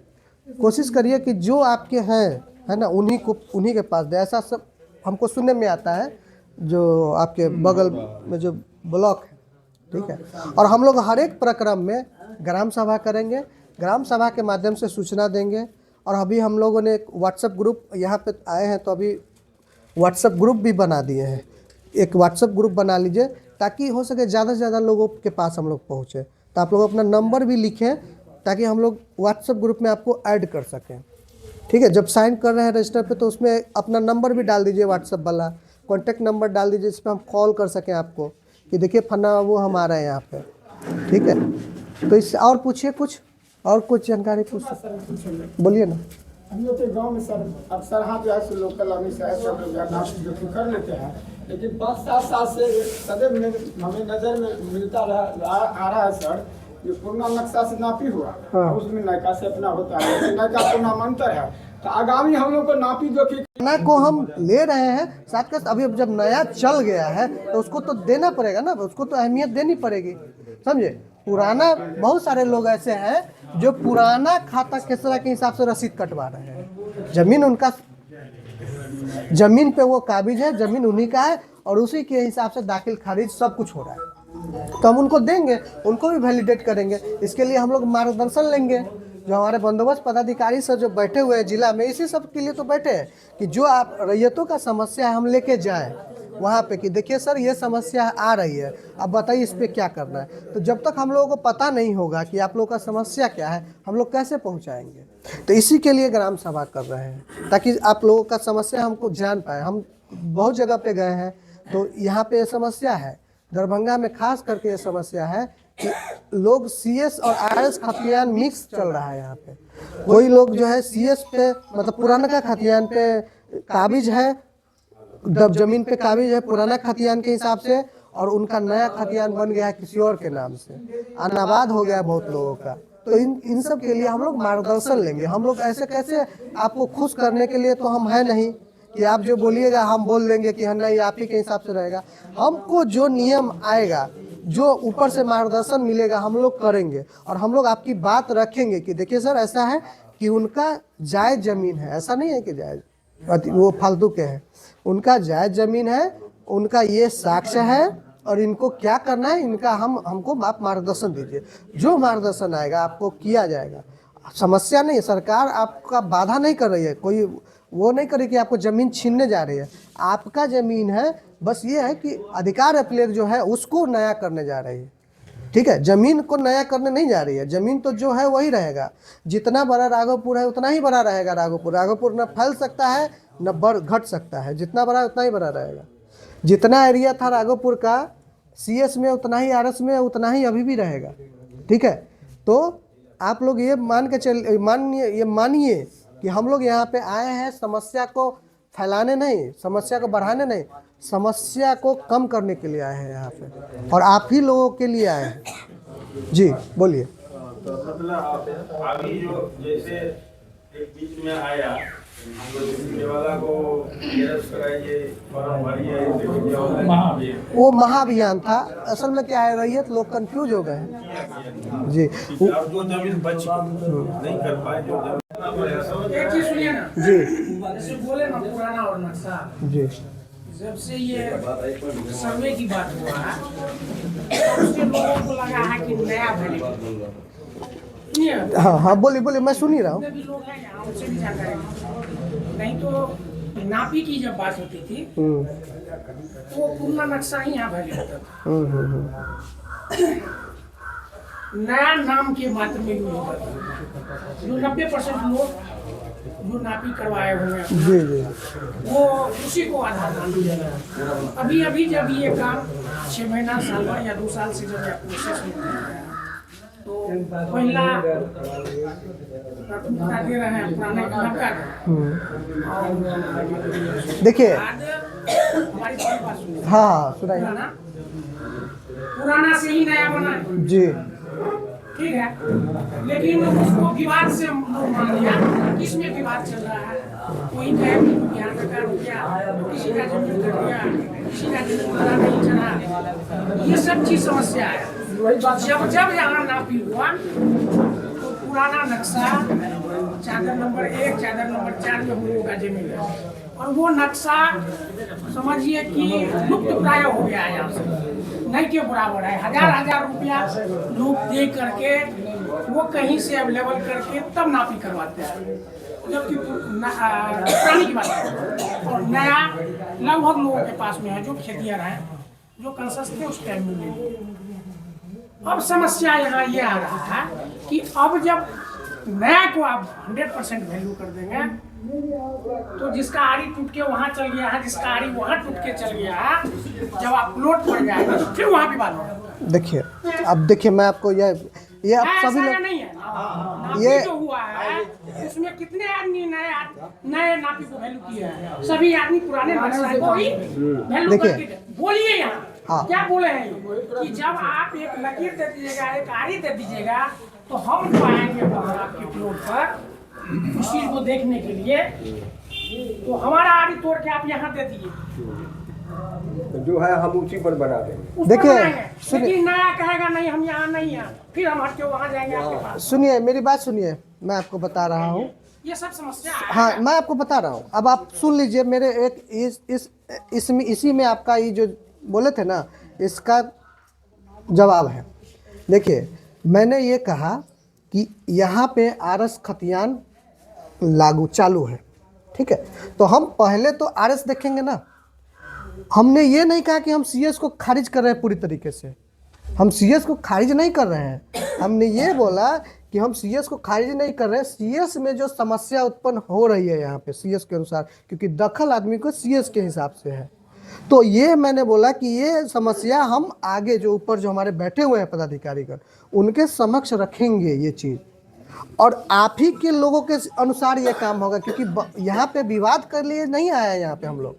कोशिश करिए कि जो आपके हैं, है ना, उन्हीं के पास दे। ऐसा सब हमको सुनने में आता है जो आपके बगल में जो ब्लॉक है, ठीक है। और हम लोग हर एक प्रक्रम में ग्राम सभा करेंगे, ग्राम सभा के माध्यम से सूचना देंगे। और अभी हम लोगों ने एक व्हाट्सएप ग्रुप, यहाँ पे आए हैं तो अभी व्हाट्सएप ग्रुप भी बना दिए हैं। एक व्हाट्सएप ग्रुप बना लीजिए ताकि हो सके ज़्यादा से ज़्यादा लोगों के पास हम लोग पहुँचे। तो आप लोग अपना नंबर भी लिखें ताकि हम लोग व्हाट्सएप ग्रुप में आपको ऐड कर सकें, ठीक है। जब साइन कर रहे हैं रजिस्टर पे तो उसमें अपना नंबर भी डाल दीजिए, व्हाट्सएप वाला कॉन्टैक्ट नंबर डाल दीजिए, जिस पर हम कॉल कर सकें आपको कि देखिए फन्ना वो हमारा है यहाँ पे, ठीक है। तो इससे और पूछिए कुछ जानकारी पूछ बोलिए ना। हम लोग के गांव में सर अक्सर हाँ जो है सो लोकल आदमी से सब लोग नापी जोखी कर लेते हैं, लेकिन 5-7 साल से सदैव हमें नज़र में मिलता आ रहा है सर, ये पुराना नक्शा से नापी हुआ और उसमें नयका से अपना होता है, नयका पुराना में अंतर है। तो आगामी हम लोग को नापी जोखी नया को हम ले रहे हैं साथ के, अभी जब नया चल गया है तो उसको तो देना पड़ेगा ना, उसको तो अहमियत देनी पड़ेगी, समझे। पुराना बहुत सारे लोग ऐसे हैं जो पुराना खाता खेसरा के हिसाब से रसीद कटवा रहे हैं। जमीन पे वो काबिज है, जमीन उन्हीं का है और उसी के हिसाब से दाखिल खारिज सब कुछ हो रहा है। तो हम उनको देंगे, उनको भी वैलिडेट करेंगे। इसके लिए हम लोग मार्गदर्शन लेंगे। जो हमारे बंदोबस्त पदाधिकारी सर जो बैठे हुए हैं जिला में, इसी सब के लिए तो बैठे हैं कि जो आप रैयतों का समस्या है हम लेके जाएं वहाँ पे कि देखिए सर ये समस्या आ रही है, अब बताइए इस पे क्या करना है। तो जब तक हम लोगों को पता नहीं होगा कि आप लोगों का समस्या क्या है, हम लोग कैसे पहुँचाएंगे। तो इसी के लिए ग्राम सभा कर रहे हैं ताकि आप लोगों का समस्या हमको जान पाए। हम बहुत जगह पे गए हैं तो यहाँ पे समस्या है, दरभंगा में खास करके ये समस्या है कि लोग CS और RS खतियान मिक्स चल रहा है यहाँ पे। कोई लोग जो है CS पे मतलब पुराना का खतियान पे काबिज है, जमीन पे काबिज है पुराना खतियान के हिसाब से, और उनका नया खतियान बन गया है किसी और के नाम से, अनाबाद हो गया है बहुत लोगों का। तो इन सब के लिए हम लोग मार्गदर्शन लेंगे। हम लोग ऐसे कैसे आपको खुश करने के लिए तो हम है नहीं कि आप जो बोलिएगा हम बोल देंगे कि नहीं आप ही के हिसाब से रहेगा। हमको जो नियम आएगा, जो ऊपर से मार्गदर्शन मिलेगा, हम लोग करेंगे और हम लोग आपकी बात रखेंगे कि देखिए सर ऐसा है कि उनका जायज़ ज़मीन है, ऐसा नहीं है कि जायज़ वो फालतू के हैं, उनका जायज़ ज़मीन है, उनका ये साक्ष्य है और इनको क्या करना है इनका हमको आप मार्गदर्शन दीजिए। जो मार्गदर्शन आएगा आपको किया जाएगा। समस्या नहीं, सरकार आपका बाधा नहीं कर रही है, कोई वो नहीं करे कि आपको ज़मीन छीनने जा रही है। आपका ज़मीन है, बस ये है कि अधिकार अप्लेट जो है उसको नया करने जा रही है, ठीक है। ज़मीन को नया करने नहीं जा रही है, ज़मीन तो जो है वही रहेगा। जितना बड़ा राघोपुर है उतना ही बड़ा रहेगा राघोपुर न फैल सकता है न बढ़ घट सकता है, जितना बड़ा उतना ही बड़ा रहेगा। जितना एरिया था राघोपुर का CS में उतना ही RS में उतना ही अभी भी रहेगा, ठीक है। तो आप लोग ये मानिए कि हम लोग यहाँ पे आए हैं समस्या को फैलाने नहीं, समस्या को बढ़ाने नहीं, समस्या को कम करने के लिए आए हैं यहाँ पे, और आप ही लोगों के लिए आए हैं। जी बोलिए। तो मतलब अभी जो जैसे एक बीच में आया वाला को वो महाअभियान था, असल में क्या है रैयत लोग कंफ्यूज हो गए हैं जी। जो जमीन बच नहीं कर पाए, एक चीज सुनिए ना जी जैसे बोले ना पुराना और नक्शा, जी जब से ये सर्वे की बात हुआ है तो उसके लोगों को लगा है कि नया वैल्यू हाँ बोलिए मैं सुन ही रहा हूँ। भी लोग हैं यहाँ उनसे भी जानकारी, नहीं तो नापी की जब बात होती थी तो पुराना नक्शा ही यहाँ वैल्यू होता था, नया नाम के मात्र में यूज होता था। जो 90% लोग जो नापी करवाए हुए हैं जी जी वो उसी को आधार मान लिया। अभी जब ये काम 6 महीना साल भर या 2 साल से जब प्रोसेस में है तो पहला दे रहे हैं पुराने नब्बे और देखिए हमारी बात सुनिए। हाँ सुनाइए। पुराना से ही नया बना जी ठीक है, लेकिन उसको विवाद से लोग मान लिया। किसमें विवाद चल रहा है, कोई कहे कि बिहार सरकार हो गया, किसी का जमीन कट गया, किसी का जमीन पता नहीं चला, ये सब चीज समस्या है। जब यहाँ नापी हुआ तो पुराना नक्शा चादर नंबर 1 चादर नंबर 4 में हम लोगों का जमीन है और वो नक्शा समझिए कि लुप्त प्राय हो गया है, यहाँ से नहीं के बराबर है। हजार रुपया लोग दे करके वो कहीं से अवेलेबल करके तब नापी करवाते हैं, जबकि पुरानी की बात है। और नया लगभग लोगों के पास में है जो खेतियार हैं, जो कंसस थे उस टाइम में ले। अब समस्या यहाँ ये आ रहा है कि अब जब नया को आप 100% वैल्यू कर देंगे तो जिसका आरी टूट के वहाँ चल गया है, जिसका आरी वहाँ टूट के चल गया है, जब आप प्लॉट पड़ जाएगा तो फिर वहाँ भी बात होगा। देखिए अब देखिए मैं आपको यह ये अब ऐसा सभी या लोग नहीं है नापी ये- जो हुआ है उसमें कितने आदमी नए नापी को वैल्यू किए हैं? सभी आदमी पुराने नक्शा को ही वैल्यू देखिए। करके बोलिए यहाँ हाँ। क्या बोले हैं कि जब आप एक लकीर दे दीजिएगा, एक आरी दे दीजिएगा, तो हम तो आएंगे वहाँ आपके प्लॉट पर उस चीज को देखने के लिए, तो हमारा आरी तोड़ के आप यहाँ दे दिए, जो है हम उसी पर बना देंगे। उस पर देखिए, बनाएंगे। सुनिए। लेकिन नया कहेगा नहीं हम यहाँ नहीं हैं, फिर हम हट के वहाँ जाएंगे आपके पास। सुनिए, मेरी बात सुनिए, मैं आपको बता रहा हूँ। ये सब समस्या है। हाँ, मैं आपको बता रहा हूँ, अब आप सुन लीजिए मेरे एक इसमें इसी में आपका ये जो बोले थे ना, इसका जवाब है। देखिए, मैंने ये कहा कि यहाँ पे आरएस खतियान लागू चालू है, ठीक है, तो हम पहले तो आरएस देखेंगे ना। हमने ये नहीं कहा कि हम सीएस को खारिज कर रहे हैं पूरी तरीके से, हम सीएस को खारिज नहीं कर रहे हैं। हमने ये बोला कि हम सीएस को खारिज नहीं कर रहे हैं, सीएस में जो समस्या उत्पन्न हो रही है यहाँ पे सीएस के अनुसार, क्योंकि दखल आदमी को सीएस के हिसाब से है, तो ये मैंने बोला कि ये समस्या हम आगे जो ऊपर जो हमारे बैठे हुए हैं पदाधिकारीगण, उनके समक्ष रखेंगे ये चीज़, और आप ही के लोगों के अनुसार ये काम होगा, क्योंकि यहाँ पे विवाद कर लिए नहीं आया यहाँ पे हम लोग।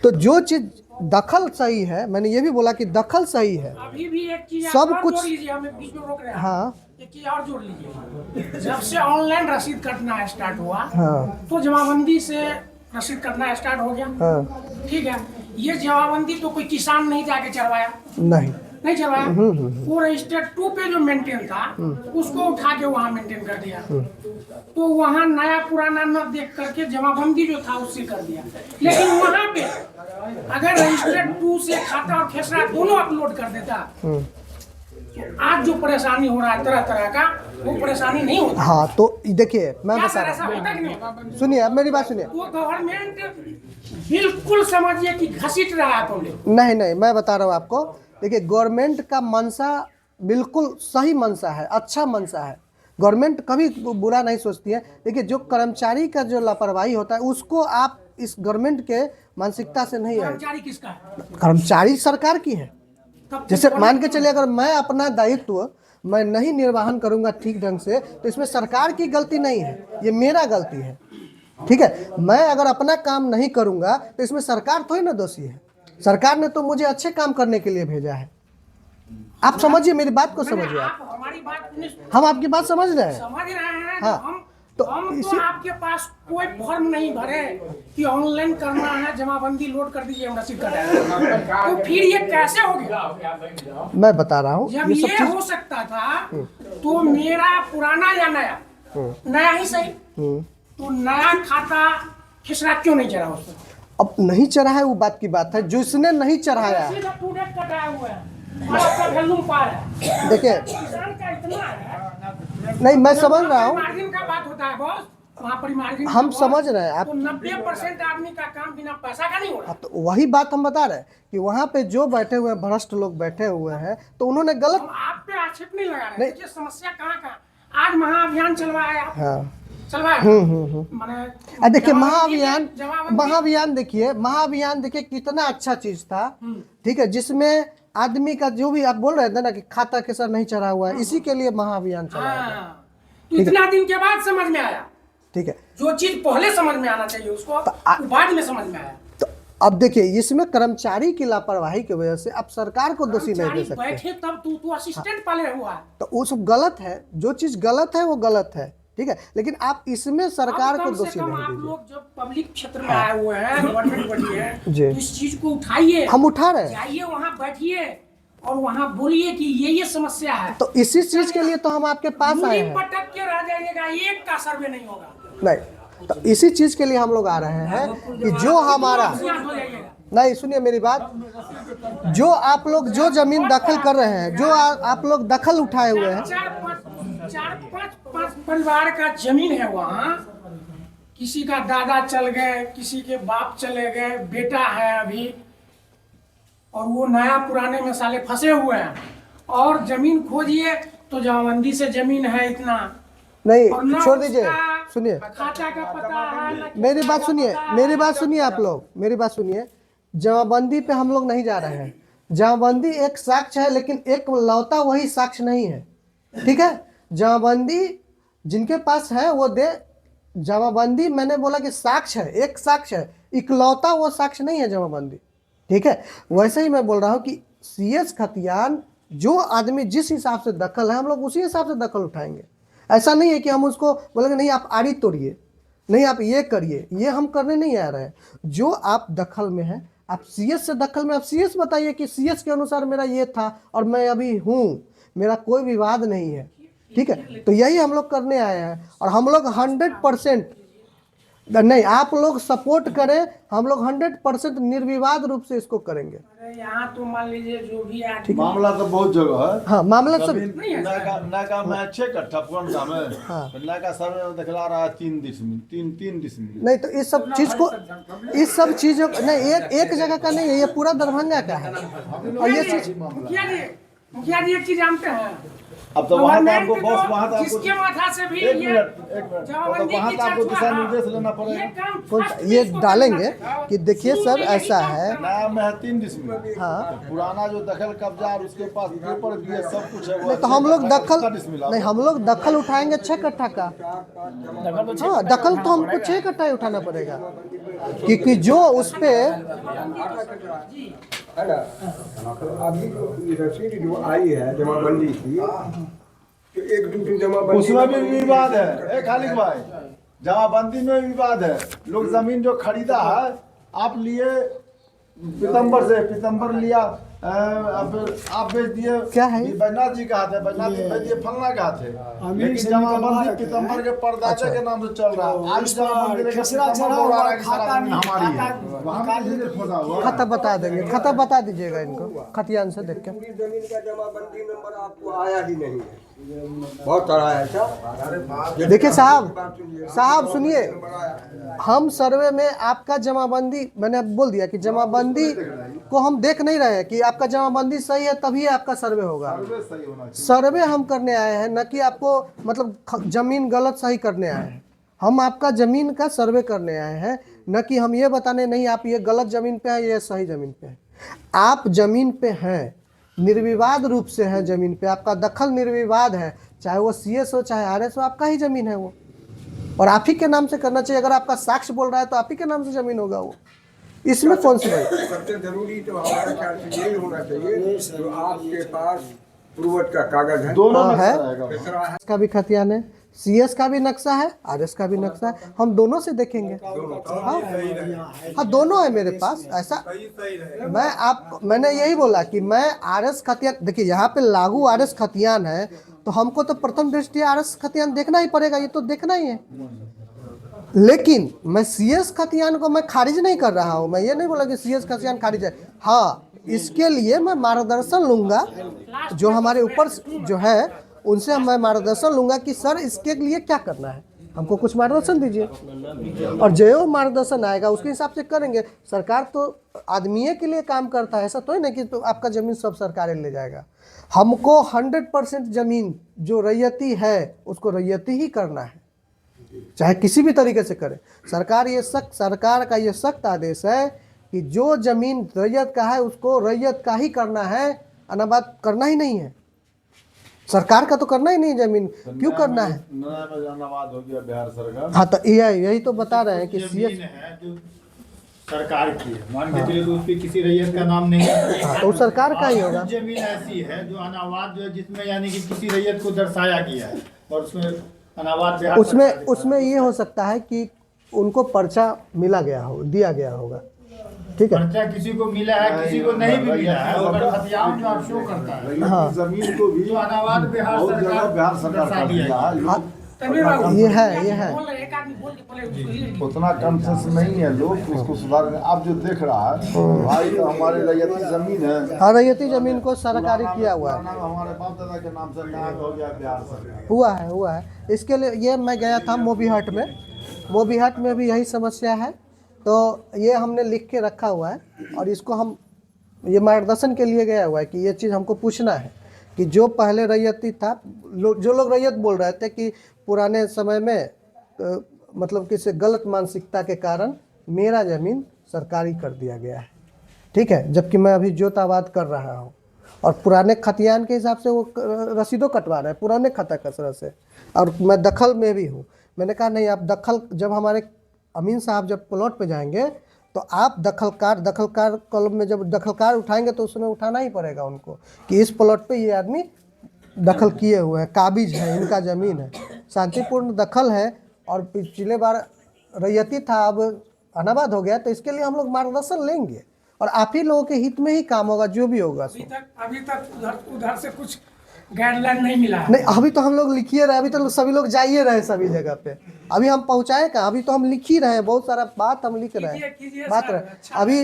तो जो चीज़ दखल सही है, मैंने ये भी बोला कि दखल सही है, अभी भी एक चीज सब और कुछ- जोड़ लीजिए, हमें बीच में रोक रहे हैं। हाँ एक चीज और जोड़ लीजिए, जब से ऑनलाइन रसीद कटना स्टार्ट हुआ, हाँ तो जमाबंदी से रसीद कटना स्टार्ट हो गया। हाँ, ठीक है, ये जमाबंदी तो कोई किसान नहीं जाके चढ़वाया, नहीं चढ़वाया, वो रजिस्टर 2 पे जो मेंटेन था उसको उठा के वहाँ मेंटेन कर दिया, तो वहाँ नया पुराना न देख करके जमाबंदी जो था उससे कर दिया। लेकिन वहाँ पे अगर रजिस्टर 2 से खाता और खेसरा दोनों अपलोड कर देता, तो आज जो परेशानी हो रहा है तरह तरह का, वो परेशानी नहीं होता। हाँ, तो देखिए मैं क्या बता सर, रहा ऐसा होता कि नहीं होता? हूँ, सुनिए, अब मेरी बात सुनिए। वो गवर्नमेंट बिल्कुल समझिए कि घसीट रहा है पब्लिक। नहीं नहीं, मैं बता रहा हूँ आपको। देखिए, गवर्नमेंट का मंशा बिल्कुल सही मंशा है, अच्छा मंशा है, गवर्नमेंट कभी बुरा नहीं सोचती है। देखिए, जो कर्मचारी का जो लापरवाही होता है उसको आप इस गवर्नमेंट के मानसिकता से नहीं आए। कर्मचारी किसका है? कर्मचारी सरकार की है। तब जैसे मान के चलिए, अगर मैं अपना दायित्व मैं नहीं निर्वहन करूंगा ठीक ढंग से, तो इसमें सरकार की गलती नहीं है, ये मेरा गलती है, ठीक है। मैं अगर अपना काम नहीं करूंगा तो इसमें सरकार थोड़ी ना दोषी है, सरकार ने तो मुझे अच्छे काम करने के लिए भेजा है। आप समझिए, मेरी बात को समझिए। आप आप हमारी बात हम आपकी बात समझ रहे हैं। समझ रहे हैं। हाँ, तो हम इसी- आपके पास कोई फॉर्म नहीं भरे कि ऑनलाइन करना है, जमाबंदी लोड कर दीजिए, हम रसीद कर रहे हैं। तो फिर ये कैसे हो गया? मैं बता रहा हूँ, जब ये सब ये चीज हो सकता था तो मेरा पुराना या नया, नया ही सही, तो नया खाता खिसरा क्यों नहीं चढ़ा उस पर? अब नहीं चढ़ा है, वो बात की बात है। जिसने नहीं चढ़ाया, सीधा टू डेट कटाया हुआ है और आपका वैल्यूम पार है। देखिए, किसान का इतना है, नहीं, मैं समझ रहा हूँ, मार्जिन का बात होता है बॉस, वहाँ पर मार्जिन हम समझ रहे हैं आप। तो 90% आदमी का काम बिना पैसा का नहीं हो रहा। अब तो वही बात हम बता रहे हैं कि वहाँ पे जो बैठे हुए भ्रष्ट लोग बैठे हुए हैं, तो उन्होंने गलत। हम आप पे आक्षेप नहीं लगा रहे, देखिए समस्या कहाँ कहाँ। आज महाअभियान चलवाया आप, हाँ, चलवाया माने देखिए, जमाबंदी- महाअभियान देखिए कितना अच्छा चीज था, ठीक है, जिसमें आदमी का जो भी आप बोल रहे थे ना कि खाता के सर नहीं चढ़ा हुआ है, इसी के लिए महाअभियान चलाया गया। हाँ, तो इतना दिन के बाद समझ में आया। ठीक है, जो चीज पहले समझ में आना चाहिए उसको, वो बाद में समझ में आया। तो अब देखिए, इसमें कर्मचारी की लापरवाही की वजह से आप सरकार को दोषी नहीं दे कर्मचारी सकते। बैठे तब तू असिस्टेंट पाले हुआ है। तो वो सब गलत है, जो चीज गलत है वो गलत है, ठीक है, लेकिन आप इसमें सरकार अब को कम से दोषी कम नहीं आप दीजिए। लोग जब पब्लिक क्षेत्र में आए हुए हैं, गवर्नमेंट बनी है, जी। तो इस चीज को उठाइए, हम उठा रहे हैं, जाइए वहाँ बैठिए और वहाँ बोलिए कि ये समस्या है। तो इसी चीज के लिए तो हम आपके पास आए मुड़ी हैं। पटक के रह जाइएगा, एक का सर्वे नहीं होगा। नहीं, तो इसी चीज के लिए हम लोग आ रहे हैं कि जो हमारा, यहाँ हो जाइएगा। नहीं सुनिए मेरी बात, जो आप लोग जो जमीन दखल कर रहे हैं, जो आप लोग दखल उठाए हुए हैं, चार पांच परिवार का जमीन है वहाँ, किसी का दादा चल गए, किसी के बाप चले गए, बेटा है अभी, और वो नया पुराने में साले फंसे हुए हैं, और जमीन खोजिए तो जमाबंदी से जमीन है इतना, और नहीं ना छोड़ दीजिए, उसका सुनिए खाता का पता है, ना मेरी बात खाता सुनिए, पता है, मेरी बात ना सुनिए, आप लोग मेरी बात सुनिए। जमाबंदी पे हम लोग नहीं जा रहे हैं, जमाबंदी एक साक्ष्य है, लेकिन एक लौता वही साक्ष्य नहीं है, ठीक है, जमाबंदी जिनके पास है वो दे। जमाबंदी मैंने बोला कि साक्ष्य है, एक साक्ष्य है, इकलौता वो साक्ष्य नहीं है जमाबंदी। ठीक है, वैसे ही मैं बोल रहा हूँ कि CS खतियान जो आदमी जिस हिसाब से दखल है हम लोग उसी हिसाब से दखल उठाएंगे। ऐसा नहीं है कि हम उसको बोलेंगे नहीं आप आड़ी तोड़िए, नहीं आप ये करिए, ये हम करने नहीं आ रहे हैं। जो आप दखल में हैं, आप CS से दखल में, आप CS बताइए कि CS के अनुसार मेरा ये था और मैं अभी हूँ, मेरा कोई विवाद नहीं है। ठीक है, तो यही हम लोग करने आए हैं और हम लोग 100% नहीं, आप लोग सपोर्ट करें, हम लोग 100% निर्विवाद रूप से इसको करेंगे। अरे यहाँ तो मान लीजिए जो भी आज मामला तो बहुत जगह है। हाँ, मामला सब नाका में 6 कट्ठा पुरनका में, हाँ। नाका सर्वे में दिखला रहा है 3 डिसमिल, 3 डिसमिल। नहीं, तो इस सब चीज को, इस सब चीजों नहीं, एक जगह का नहीं है, ये पूरा दरभंगा का है। और ये चीज मुखिया जी एक चीज जानते हैं, अब तो वहाँ तो आपको बॉस, वहाँ तो आपको जिसके माथा से भी एक ये मिनट जमाबंदी वहाँ की तो आपको चर्चा दिशा हुआ, निर्देश लेना पड़ेगा। ये काम कौन फर्स्ट ये इसको डालेंगे करना था। कि देखिए सर ऐसा है। नया में है 3 डिसमिल। हाँ। तो पुराना जो दखल कब्जा और उसके पास पेपर भी है, सब कुछ है। नहीं, तो हम लोग दखल नहीं, हम लोग दखल उठाएंगे 6 कट्ठा का। हाँ, दखल तो हमको 6 कट्ठा ही उठाना पड़ेगा, क्योंकि जो उस पे है ना। अभी जो रसीद जो आई है जमाबंदी की, तो एक दूसरी जमाबंदी उसमें भी विवाद है। खालिक भाई, जमाबंदी में विवाद है। लोग जमीन जो खरीदा है, आप लिए पीतम्बर लिया, आप बेच दिए। क्या है? बैजनाथ जी का हाथ है, बैजनाथ जी बेच दिए, फलना का हाथ है। लेकिन जमाबंदी पीतम्बर के परदाते के नाम से चल रहा है। आज जमाबंदी लेके पीतम्बर बोल रहा है कि सारा जमीन हमारी है। वहाँ भी इसीलिए फंसा हुआ है। खाता बता देंगे, खाता बता दीजिएगा इनको खतियान से देख के। पूरी जमीन का जमाबंदी नंबर आपको आया ही नहीं है। बहुत तरह है ऐसा। देखिए साहब सुनिए, हम सर्वे में आपका जमाबंदी, मैंने बोल दिया कि जमाबंदी को हम देख नहीं रहे हैं कि आपका जमाबंदी सही है तभी आपका सर्वे होगा। सर्वे हम करने आए हैं, न कि आपको मतलब जमीन गलत सही करने आए हैं। हम आपका जमीन का सर्वे करने आए हैं, न कि हम ये बताने नहीं आप ये गलत जमीन पे है, ये सही जमीन पे है। आप जमीन पे हैं, निर्विवाद रूप से है जमीन पे, आपका दखल निर्विवाद है, चाहे वो CS हो चाहे RS हो, आपका ही जमीन है वो, और आप ही के नाम से करना चाहिए। अगर आपका साक्ष्य बोल रहा है तो आप ही के नाम से जमीन होगा वो, इसमें कौन सी बात? सबसे जरूरी तो हमारे ख्याल से यही होना चाहिए जो आपके पास पूर्वज का कागज है, दोनों में है। रहेगा। का भी खतियान है, CS का भी नक्शा है, RS का भी नक्शा है, हम दोनों से देखेंगे। हाँ, दोनों है मेरे पास। ऐसा मैंने यही बोला कि मैं RS खतियान, देखिए यहाँ पे लागू RS खतियान है, तो हमको तो प्रथम दृष्टि RS खतियान देखना ही पड़ेगा, ये तो देखना ही है। लेकिन मैं CS खतियान को मैं खारिज नहीं कर रहा हूँ, मैं ये नहीं बोला कि CS खतियान खारिज है। हाँ, इसके लिए मैं मार्गदर्शन लूंगा, जो हमारे ऊपर जो है उनसे मैं मार्गदर्शन लूंगा कि सर इसके लिए क्या करना है, हमको कुछ मार्गदर्शन दीजिए, और जो मार्गदर्शन आएगा उसके हिसाब से करेंगे। सरकार तो आदमी के लिए काम करता है, ऐसा तो ही नहीं कि तो आपका ज़मीन सब सरकार ले जाएगा। हमको 100% ज़मीन जो रैयती है उसको रैयती ही करना है, चाहे किसी भी तरीके से करे। सरकार का ये सख्त आदेश है कि जो ज़मीन रैयत का है उसको रैयत का ही करना है, अनाबाद करना ही नहीं है। सरकार का तो करना ही नहीं, जमीन क्यों करना है? अनाबाद हो गया बिहार सरकार। हाँ, तो यही तो बता रहे हैं कि जमीन है जो सरकार की है, मान के चलिए तो उस पर किसी रैयत का नाम नहीं है, हाँ, तो सरकार का ही होगा। कुछ जमीन ऐसी है जो अनाबाद जो है, जिसमें यानी कि किसी रैयत को दर्शाया गया है और उसमें अनाबाद बिहार उसमें ये हो सकता है कि उनको पर्चा मिला गया हो, दिया गया होगा। ठीक है, पर्चा किसी को मिला है, किसी को नहीं भी मिला है, और खतियान जो आप शो करता है हाँ। जमीन को भी जो अनाबाद बिहार बहुत जगह सरकार बिहार सरकार दर्शा कर दिया दिया है। है। हाँ, ये है एक आदमी बोल के पहले उसको ही उतना कॉन्शियस नहीं है लोग उसको सुधारने। आप जो देख रहा है भाई, तो हमारे रैयती जमीन है, हाँ, रैयती जमीन को सरकारी किया हुआ है, हमारे बाप दादा के नाम से नाम हो गया बिहार सरकार। हुआ है। इसके लिए ये मैं गया था मोबीहाट में भी यही समस्या है, तो ये हमने लिख के रखा हुआ है, और इसको हम ये मार्गदर्शन के लिए गया हुआ है कि ये चीज़ हमको पूछना है कि जो पहले रैयती था, जो लोग रैयत बोल रहे थे कि पुराने समय में मतलब किसी गलत मानसिकता के कारण मेरा ज़मीन सरकारी कर दिया गया है, ठीक है, जबकि मैं अभी जोताबाद कर रहा हूँ, और पुराने खतियान के हिसाब से वो रसीदों कटवा रहे हैं, पुराने खाता कसरा से। और मैं दखल में भी हूँ। मैंने कहा नहीं, आप दखल, जब हमारे अमीन साहब जब प्लॉट पे जाएंगे तो आप दखलकार कॉलम में जब दखलकार उठाएंगे तो उसमें उठाना ही पड़ेगा उनको कि इस प्लॉट पे ये आदमी दखल किए हुए हैं, काबिज है, इनका ज़मीन है, शांतिपूर्ण दखल है। और पिछले बार रैयती था, अब अनाबाद हो गया, तो इसके लिए हम लोग मार्गदर्शन लेंगे और आप ही लोगों के हित में ही काम होगा, जो भी होगा। अभी तक उधर से कुछ गाइडलाइन नहीं मिला है। नहीं, अभी तो हम लोग लिखिए रहे, अभी तो सभी लोग जाइए रहे सभी जगह पे। अभी हम पहुँचाए कहाँ, अभी तो हम लिख ही रहे हैं, बहुत सारा बात हम लिख रहे हैं, बात रहे अभी।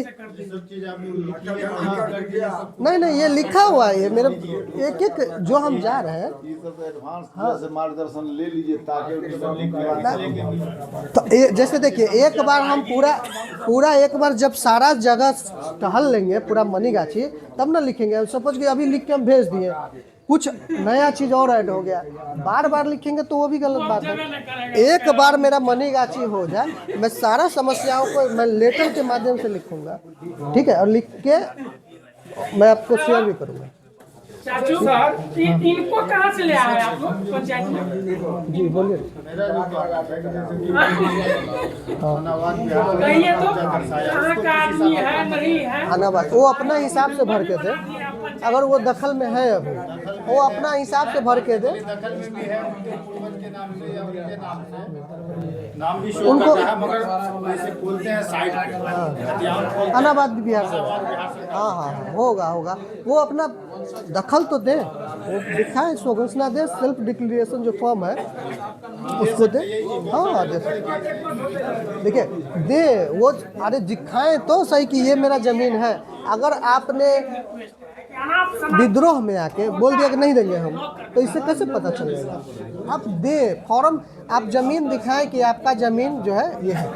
नहीं, ये लिखा हुआ है, ये मेरे एक एक जो हम जा रहे हैं। एडवांस से मार्गदर्शन ले लीजिए ताकि तो जैसे देखिए, एक बार हम पूरा एक बार जब सारा जगह टहल लेंगे, पूरा मनीगाछी, तब ना लिखेंगे। सपोज कि अभी लिख के हम भेज दिए, कुछ नया चीज़ और ऐड हो गया, बार बार लिखेंगे तो वो भी गलत बात है। एक बार मेरा मनीगाछी हो जाए, मैं सारा समस्याओं को मैं लेटर के माध्यम से लिखूंगा, ठीक है, और लिख के मैं आपको शेयर भी करूँगा। चाचू सर, इनको कहाँ से ले आए आप लोग पंचायत में? जी बोलिए। मेरा जो बात है कि जैसे कि अनावाद बिहार कहिए तो कहाँ का आदमी है नहीं है? अनाबाद वो अपना हिसाब से भर के दे, अगर वो दखल में है अभी वो अपना हिसाब से भर के दे। दखल में भी है, उनके पूर्वज के नाम से या उनके नाम से नाम भी शो करता है, मगर ऐसे बोलते हैं साइड पे अनाबाद बिहार से। हाँ, होगा वो अपना दखल तो दे, वो दिखाए, स्वघोषणा दे, सेल्फ डिक्लेरेशन जो फॉर्म है उसको दे। हाँ, देखिए दे वो, अरे दिखाएं तो सही कि ये मेरा ज़मीन है। अगर आपने विद्रोह में आके बोल दिया कि नहीं देंगे हम, तो इससे कैसे पता चलेगा? आप दे फॉर्म, आप ज़मीन दिखाएं कि आपका ज़मीन जो है ये है।